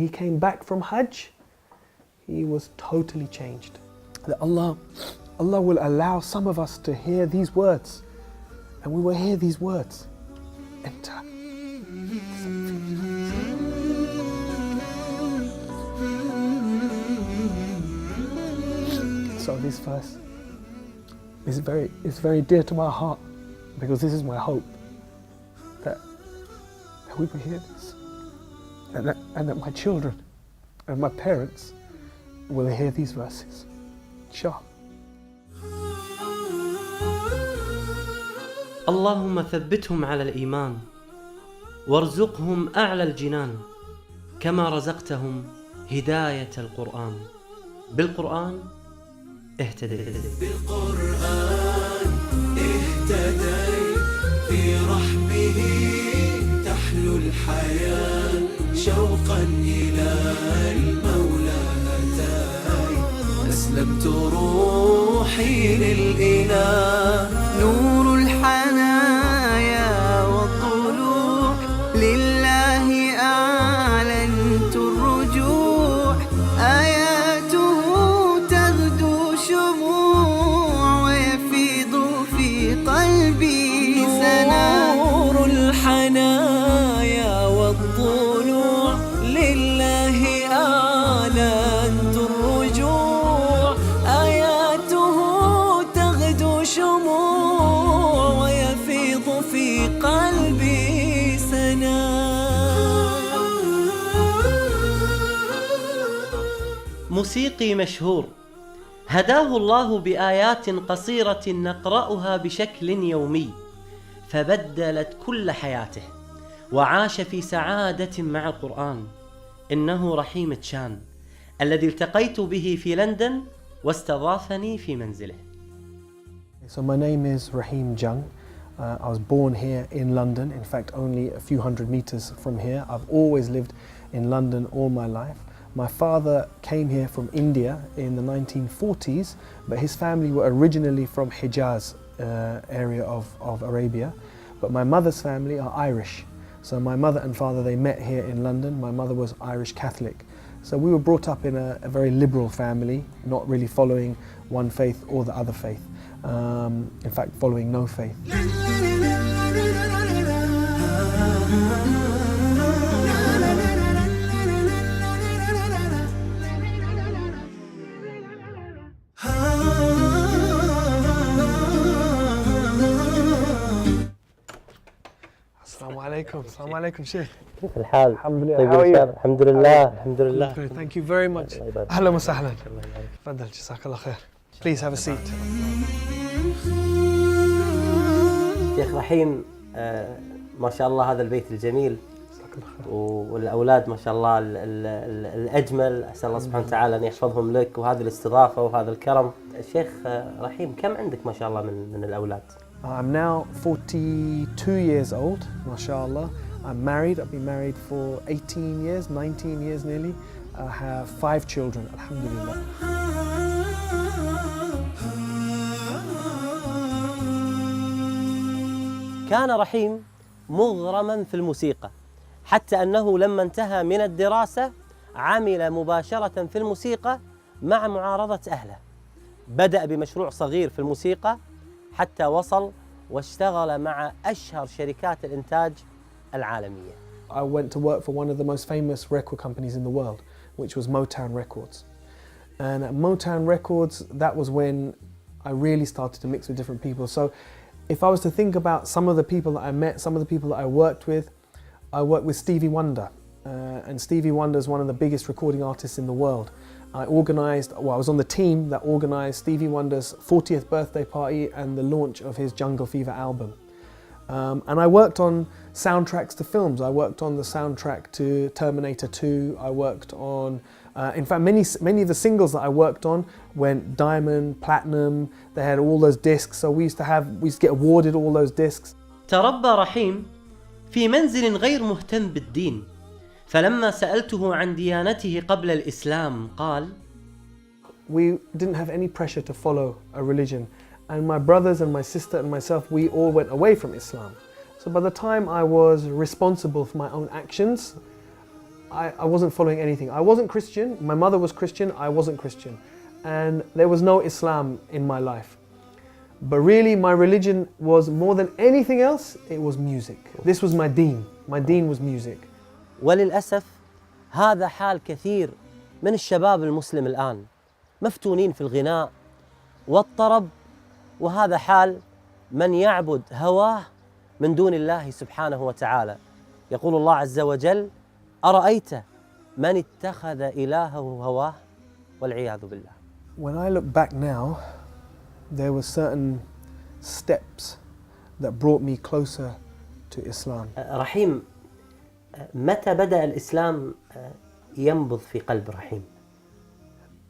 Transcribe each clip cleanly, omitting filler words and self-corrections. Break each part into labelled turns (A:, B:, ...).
A: He came back from Hajj, he was totally changed. That Allah will allow some of us to hear these words, and we will hear these words enter. So this verse is very dear to my heart, because this is my hope that we will hear this, and that my children and my parents will hear these verses. Inshallah.
B: اللهم ثبتهم على الإيمان وارزقهم أعلى الجنان كما رزقتهم هداية القرآن. بالقرآن اهتديت. بالقرآن اهتديت، في رحمه تحلو الحياة، شوقا إلى المولى هداي، أسلمت روحي للإله، نور الحنايا والطلوع، لله أعلنت الرجوع، آياته تغدو شموع، ويفيض في قلبي سنا، نور الحنايا والطلوع، لله أعلنت الرجوع، آياته تغدو شموع، ويفيض في قلبي سنا. موسيقي مشهور هداه الله بآيات قصيرة نقرأها بشكل يومي، فبدلت كل حياته وعاش في سعادة مع القرآن. إنه رحيم تشان الذي التقيت به في لندن واستضافني في منزله.
A: So my name is Rahim Jung. I was born here in London, in fact only a few hundred meters from here. I've always lived in London all my life. My father came here from India in the 1940s, but his family were originally from Hijaz area of Arabia. But my mother's family are Irish. So my mother and father, they met here in London. My mother was Irish Catholic. So we were brought up in a very liberal family, not really following one faith or the other faith. In fact, following no faith. Assalamu alaikum, Sheikh.
B: كيف الحال؟
A: الحمد لله.
B: طيب
A: How are you?
B: الحمد لله الحمد لله.
A: Thank you very much. أهلا وسهلا. تفضل جزاك الله خير. Please have a seat.
B: شيخ رحيم، ما شاء الله هذا البيت الجميل والأولاد ما شاء الله الأجمل، أسأل الله سبحانه وتعالى أن يحفظهم لك، وهذه الاستضافة وهذا الكرم. الشيخ رحيم، كم عندك ما شاء الله من الأولاد؟
A: I'm now 42 years old, mashallah. I'm married. I've been married for 18 years, 19 years nearly. I have 5 children, alhamdulillah.
B: كان رحيم مغرما في الموسيقى، حتى أنه لما انتهى من الدراسة عمل مباشرة في الموسيقى مع معارضة أهله. بدأ بمشروع صغير في الموسيقى حتى وصل واشتغل مع أشهر شركات الإنتاج العالمية.
A: I went to work for one of the most famous record companies in the world, which was Motown Records. And at Motown Records, that was when I really started to mix with different people. So if I was to think about some of the people that I met, some of the people that I worked with Stevie Wonder. And Stevie Wonder is one of the biggest recording artists in the world. I was on the team that organised Stevie Wonder's 40th birthday party and the launch of his Jungle Fever album. And I worked on soundtracks to films. I worked on the soundtrack to Terminator 2. I worked on, in fact, many of the singles that I worked on went diamond, platinum. They had all those discs. So we used to get awarded all those discs.
B: تربى رحيم في منزل غير مهتم بالدين، فلما سألته عن ديانته قبل الإسلام قال:
A: We didn't have any pressure to follow a religion. And my brothers and my sister and myself, we all went away from Islam. So by the time I was responsible for my own actions, I wasn't following anything. I wasn't Christian, my mother was Christian, I wasn't Christian. And there was no Islam in my life. But really my religion was more than anything else, it was music. This was my deen. My deen was music.
B: وللأسف هذا حال كثير من الشباب المسلم الآن، مفتونين في الغناء والطرب، وهذا حال من يعبد هواه من دون الله سبحانه وتعالى. يقول الله عز وجل: أرأيت من اتخذ إلهه هواه والعياذ بالله.
A: When I look back now, there were certain steps that brought me closer to Islam.
B: رحيم، متى بدأ الإسلام ينبض في قلب رحيم؟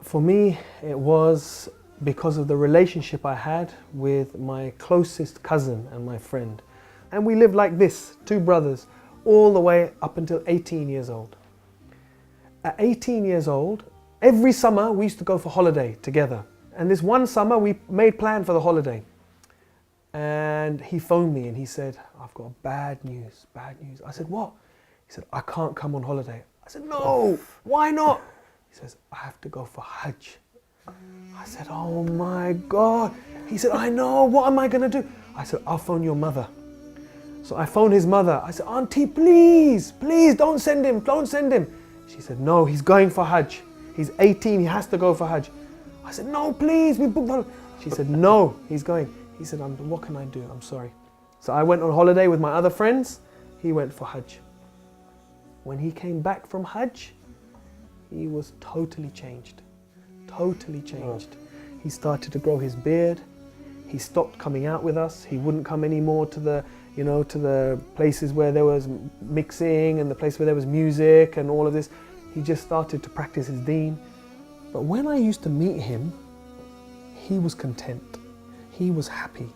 A: For me, it was because of the relationship I had with my closest cousin and my friend. And we lived like this, two brothers, all the way up until 18 years old. At 18 years old, every summer we used to go for holiday together. And this one summer we made plan for the holiday. And he phoned me and he said, I've got bad news, bad news. I said, what? He said, I can't come on holiday. I said, no, why not? He says, I have to go for Hajj. I said, oh my God. He said, I know, what am I going to do? I said, I'll phone your mother. So I phoned his mother. I said, Auntie, please, please don't send him, don't send him. She said, no, he's going for Hajj. He's 18, he has to go for Hajj. I said, no, please, we booked the... She said, no, he's going. He said, what can I do? I'm sorry. So I went on holiday with my other friends. He went for Hajj. When he came back from Hajj, he was totally changed. Totally changed. He started to grow his beard. He stopped coming out with us. He wouldn't come anymore to the, to the places where there was mixing and the place where there was music and all of this. He just started to practice his deen. But when I used to meet him, he was content. He was happy.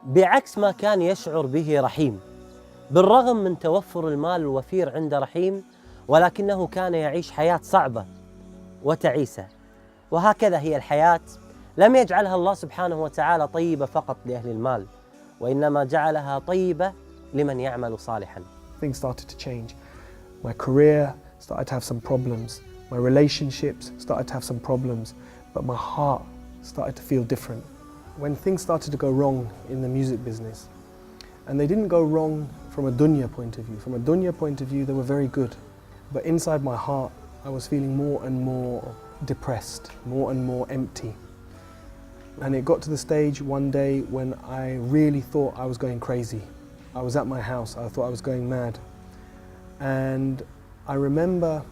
B: بعكس ما كان يشعر به رحيم، بالرغم من توفر المال الوفير عند رحيم، ولكنه كان يعيش حياة صعبة وتعيسة. وهكذا هي الحياة، لم يجعلها الله سبحانه وتعالى طيبة فقط لأهل المال، وإنما جعلها طيبة لمن يعمل صالحا.
A: Things started to change. My career started to have some problems. My relationships started to have some problems. But my heart started to feel different. When things started to go wrong in the music business, and they didn't go wrong from a dunya point of view. From a dunya point of view, they were very good. But inside my heart, I was feeling more and more depressed, more and more empty. And it got to the stage one day when I really thought I was going crazy. I was at my house, I thought I was going mad. And I remember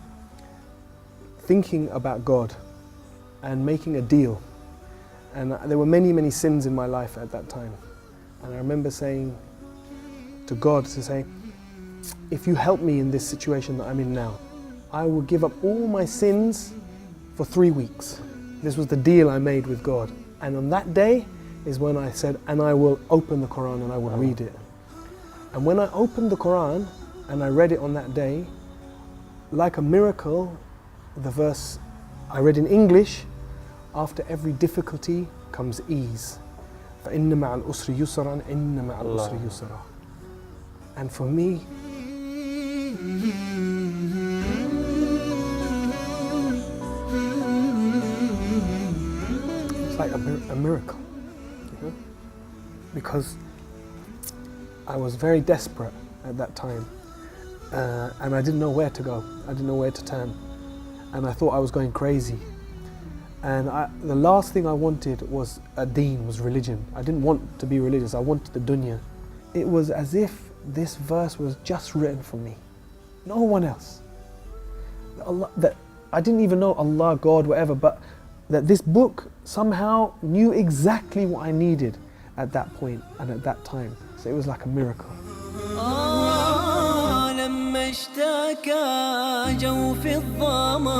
A: thinking about God and making a deal. And there were many, many sins in my life at that time. And I remember saying to God, if you help me in this situation that I'm in now, I will give up all my sins for 3 weeks. This was the deal I made with God. And on that day is when I said, and I will open the Quran and I will read it. And when I opened the Quran and I read it on that day, like a miracle, the verse I read in English, after every difficulty comes ease. فَإِنَّ مَعَ الْأُسْرِ يُسْرًا إِنَّ مَعَ الْأُسْرِ يُسْرًا. And for me, it's like a miracle, because I was very desperate at that time, and I didn't know where to go. I didn't know where to turn, and I thought I was going crazy. And the last thing I wanted was a deen, was religion. I didn't want to be religious, I wanted the dunya. It was as if this verse was just written for me, no one else. That I didn't even know Allah, God, whatever, but that this book somehow knew exactly what I needed at that point and at that time. So it was like a miracle.
C: لما اشتكى جوف الظما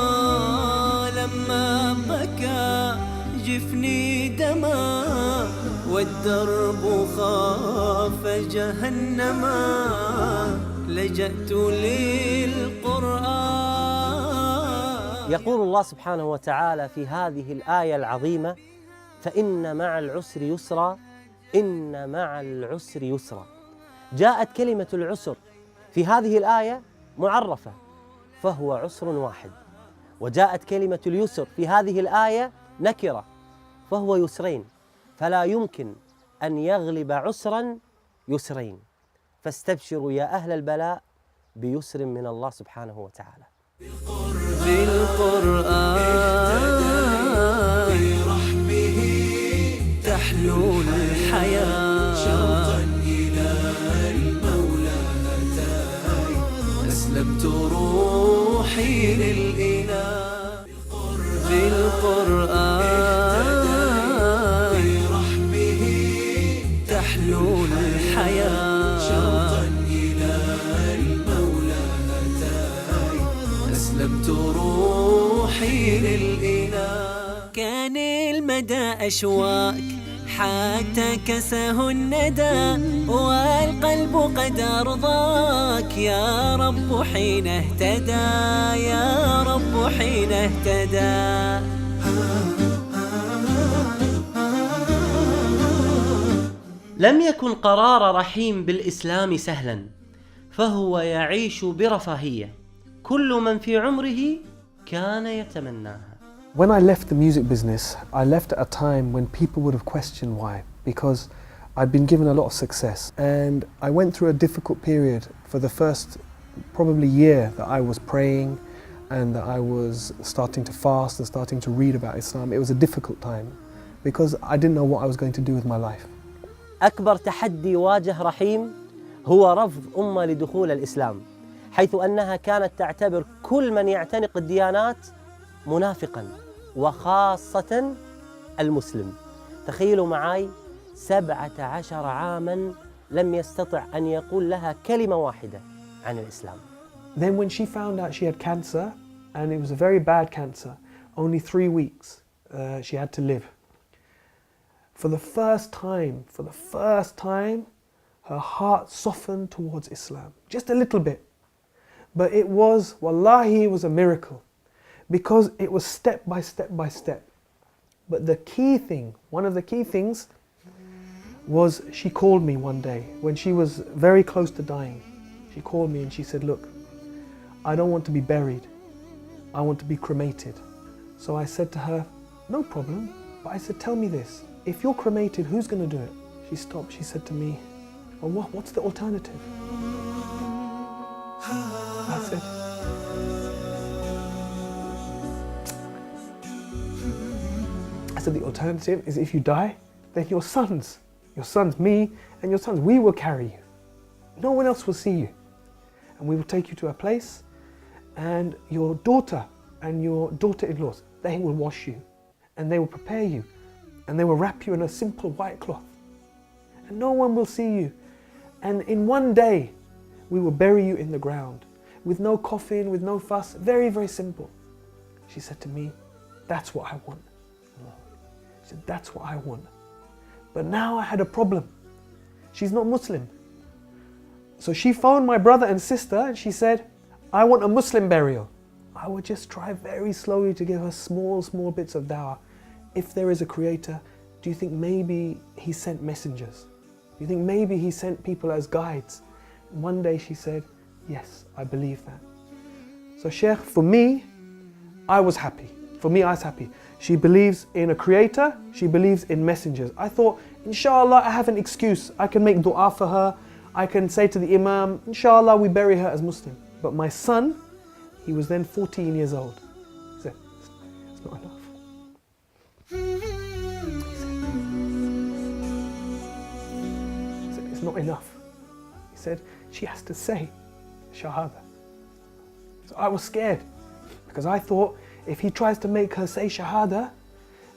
C: لما بكى جفني دما والدرب خاف جهنما لجأت للقرآن.
B: يقول الله سبحانه وتعالى في هذه الآية العظيمة: فإن مع العسر يسرا إن مع العسر يسرا. جاءت كلمة العسر في هذه الآية معرفة، فهو عسر واحد. وجاءت كلمة اليسر في هذه الآية نكرة، فهو يسرين، فلا يمكن أن يغلب عسرا يسرين. فاستبشروا يا أهل البلاء بيسر من الله سبحانه وتعالى.
C: بالقرآن برحمه تحلو الحياة، شوقا إلى المولى هتاي أسلمت روحي للإله. بالقرآن برحمه تحلو الحياة، شوقا إلى المولى هتاي أسلمت روحي للإله. كان المدى أشواك حتى كسه الندى، والقلب قد أرضاك يا رب حين اهتدى، يا رب حين اهتدى.
B: لم يكن قرار رحيم بالإسلام سهلا، فهو يعيش برفاهية كل من في عمره كان يتمناها.
A: When I left the music business, I left at a time when people would have questioned why, because I'd been given a lot of success, and I went through a difficult period for the first probably year that I was praying and that I was starting to fast and starting to read about Islam. It was a difficult time because I didn't know what I was going to do with my life.
B: أكبر تحدي واجه رحيم هو رفض أمة لدخول الإسلام، حيث أنها كانت تعتبر كل من يعتنق الديانات منافقاً، وخاصة المسلم. تخيلوا معي 17 عاماً لم يستطع أن يقول لها كلمة واحدة عن الإسلام.
A: Then when she found out she had cancer, and it was a very bad cancer, only 3 weeks she had to live. For the first time, her heart softened towards Islam, just a little bit. But it was, wallahi, it was a miracle, because it was step by step by step. But the key thing, one of the key things, was she called me one day when she was very close to dying. She called me and she said, look, I don't want to be buried. I want to be cremated. So I said to her, no problem. But I said, tell me this, if you're cremated, who's going to do it? She stopped, she said to me, well, what's the alternative? I said, the alternative is if you die, then your sons, me and your sons, we will carry you. No one else will see you. And we will take you to a place, and your daughter and your daughter-in-laws, they will wash you, and they will prepare you, and they will wrap you in a simple white cloth. And no one will see you. And in one day, we will bury you in the ground, with no coffin, with no fuss, very, very simple. She said to me, that's what I want. She said, that's what I want. But now I had a problem. She's not Muslim. So she phoned my brother and sister and she said, I want a Muslim burial. I would just try very slowly to give her small bits of dawah. If there is a creator, do you think maybe he sent messengers? Do you think maybe he sent people as guides? And one day she said, yes, I believe that. So Sheikh, for me, I was happy. For me, I was happy. She believes in a creator, she believes in messengers. I thought, inshallah, I have an excuse. I can make dua for her. I can say to the imam, inshallah, we bury her as Muslim. But my son, he was then 14 years old. He said, it's not enough. He said, it's not enough. He said, she has to say Shahada. So I was scared because I thought if he tries to make her say Shahada,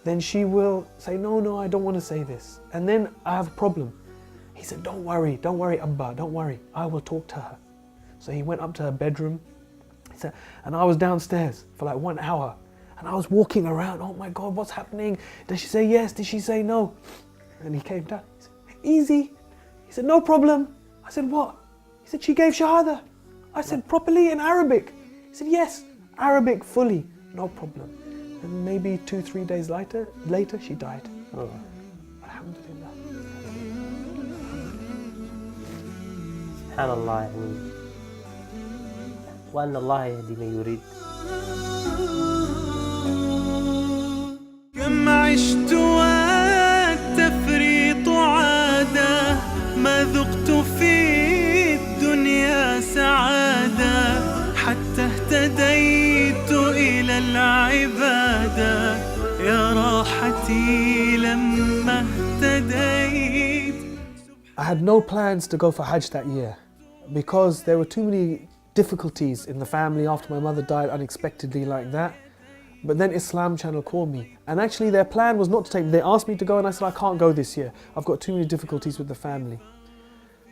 A: then she will say, no, I don't want to say this. And then I have a problem. He said, don't worry, Abba, don't worry. I will talk to her. So he went up to her bedroom. He said, and I was downstairs for like 1 hour. And I was walking around, oh my God, what's happening? Did she say yes? Did she say no? And he came down. He said, easy. He said, no problem. I said, what? He said, she gave Shahada. I said, properly in Arabic? He said, yes, Arabic fully, no problem. And maybe 2-3 days later, she died. Oh. Alhamdulillah.
B: سبحان الله. يعني وأن الله يهدي من يريد.
C: كم عشت والتفريط عادة، ما ذقت في الدنيا سعادة، حتى اهتديت إلى العبادة، يا راحتي لما اهتديت.
A: I had no plans to go for Hajj that year because there were too many difficulties in the family after my mother died unexpectedly like that. But then Islam Channel called me, and actually their plan was not to take me. They asked me to go and I said, I can't go this year. I've got too many difficulties with the family.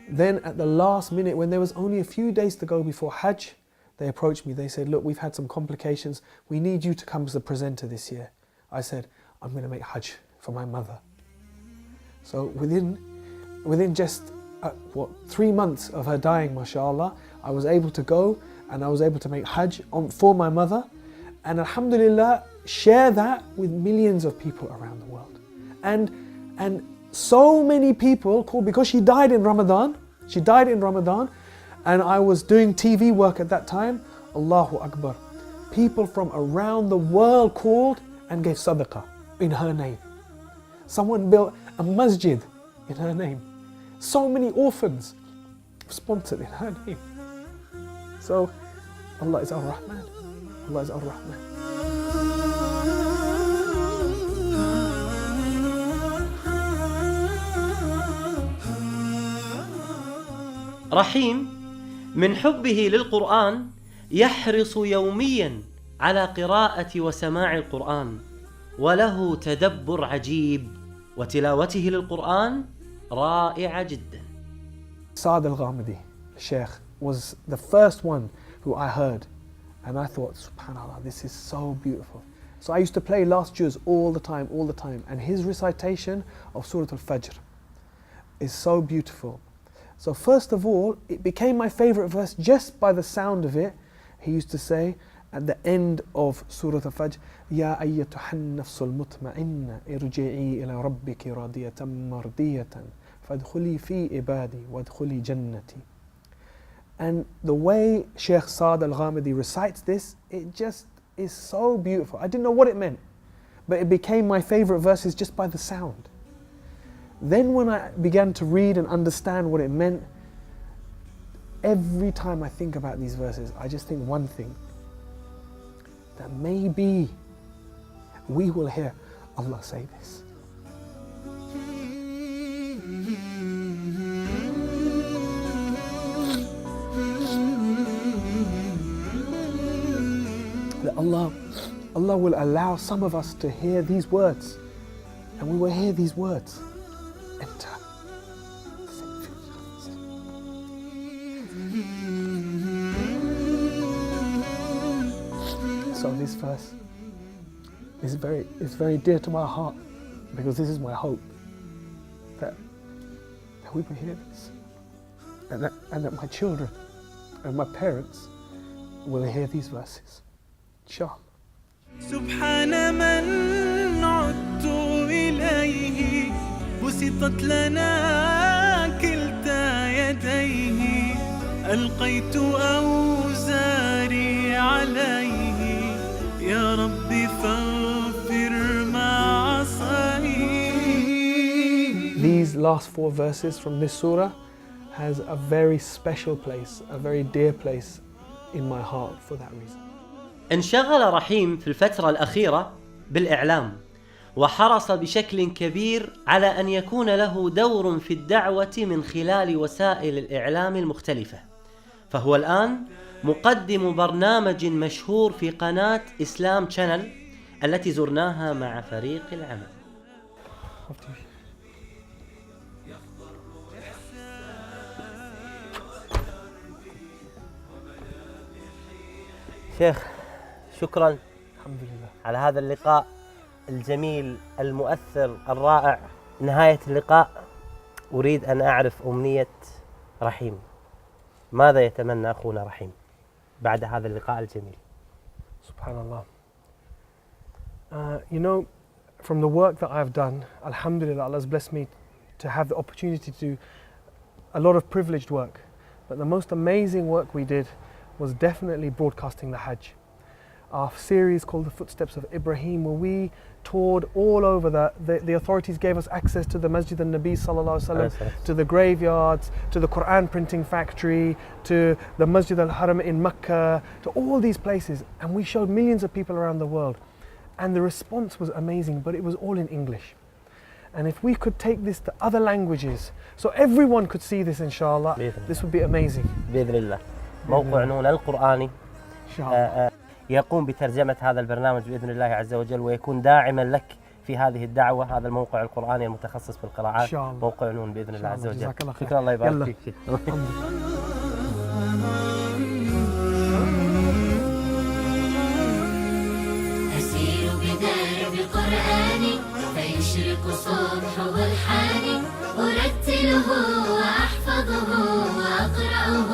A: Then at the last minute, when there was only a few days to go before Hajj, they approached me. They said, look, we've had some complications. We need you to come as a presenter this year. I said, I'm going to make Hajj for my mother. So within just 3 months of her dying, mashallah, I was able to go and I was able to make Hajj for my mother. And alhamdulillah, share that with millions of people around the world. And so many people called, because she died in Ramadan, and I was doing TV work at that time, Allahu Akbar. People from around the world called and gave sadaqah in her name. Someone built a masjid in her name. So many orphans sponsored in her name. So Allah is Ar-Rahman. Allah is Ar-Rahman.
B: رحيم من حبه للقرآن يحرص يوميا على قراءة وسماع القرآن، وله تدبر عجيب، وتلاوته للقرآن رائعة جدا.
A: Saad al-Ghamidi, Sheikh, was the first one who I heard, and I thought, subhanAllah, this is so beautiful. So I used to play last juz all the time, and his recitation of Surah Al-Fajr is so beautiful. So first of all, it became my favorite verse just by the sound of it. He used to say at the end of Surah Al-Fajr, Ya ayyatuhan nafsul mutma'inna irji'i ila rabbiki radiyatan mardiyatan fadkhuli fi ibadi wadkhuli jannati. And the way Sheikh Saad al-Ghamidi recites this, it just is so beautiful. I didn't know what it meant, but it became my favorite verses just by the sound. Then when I began to read and understand what it meant, every time I think about these verses, I just think one thing, that maybe we will hear Allah say this. That Allah will allow some of us to hear these words, and we will hear these words enter. So this verse is very dear to my heart, because this is my hope that we will hear this, and that my children and my parents will hear these verses. Inshallah.
C: سبحان من عدت إليه بسطت لنا كلتا يديه ألقيت أوزاري عليه يا ربي فاغفر ما عصيت.
A: These last 4 verses from this surah has a very special place, a very dear place in my heart for that reason.
B: انشغل رحيم في الفترة الأخيرة بالإعلام، وحرص بشكل كبير على أن يكون له دور في الدعوة من خلال وسائل الإعلام المختلفة، فهو الآن مقدم برنامج مشهور في قناة إسلام شانل التي زرناها مع فريق العمل. شيخ، شكرا
A: الحمد لله
B: على هذا اللقاء الجميل المؤثر الرائع. نهاية اللقاء أريد أن أعرف أمنية رحيم. ماذا يتمنى أخونا رحيم بعد هذا اللقاء الجميل؟
A: Subhanallah. You know, from the work that I've done, alhamdulillah, Allah has blessed me to have the opportunity to do a lot of privileged work. But the most amazing work we did was definitely broadcasting the Hajj. Our series called The Footsteps of Ibrahim, where we toured all over. The authorities gave us access to the Masjid al-Nabi sallallahu alaihi wasallam, to the graveyards, to the Quran printing factory, to the Masjid al-Haram in Mecca, to all these places. And we showed millions of people around the world. And the response was amazing, but it was all in English. And if we could take this to other languages, so everyone could see this inshallah, this would be amazing.
B: بإذن الله. موقع نون القرآني
A: إن شاء الله.
B: يقوم بترجمة هذا البرنامج بإذن الله عز وجل، ويكون داعما لك في هذه الدعوة. هذا الموقع القرآني المتخصص في القراءات، موقع نون بإذن الله عز وجل. شكرا، الله يبارك فيك.
D: أسير بدرب قرآني فيشرق صبحه الحاني، أرتله وأحفظه وأقرأه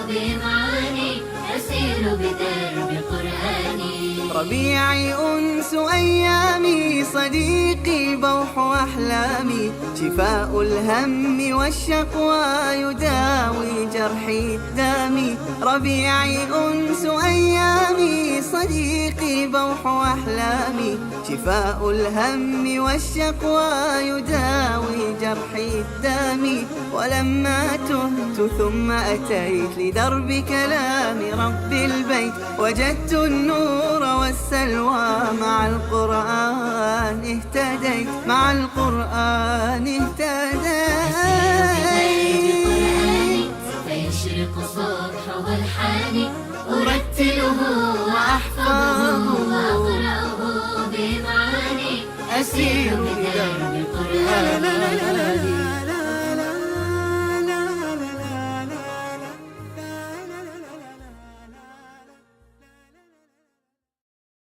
D: بمعاني. أسير بدرب قرآني.
C: ربيعي أنس أيامي، صديقي بوح أحلامي، شفاء الهم والشقوى يداوي جرحي دامي. ربيعي أنس أيامي، صديقي بوح أحلامي، شفاء الهم والشقوى يداوي جرحي دامي. ولما تهت ثم أتيت لدرب كلام رب البيت، وجدت النور والسلوى مع القرآن اهتديت، مع القرآن اهتديت.
D: فيشرق صبحه الحاني، أرتله وأحفظه وأقرأه بمعاني. أسير بدرب قرآني.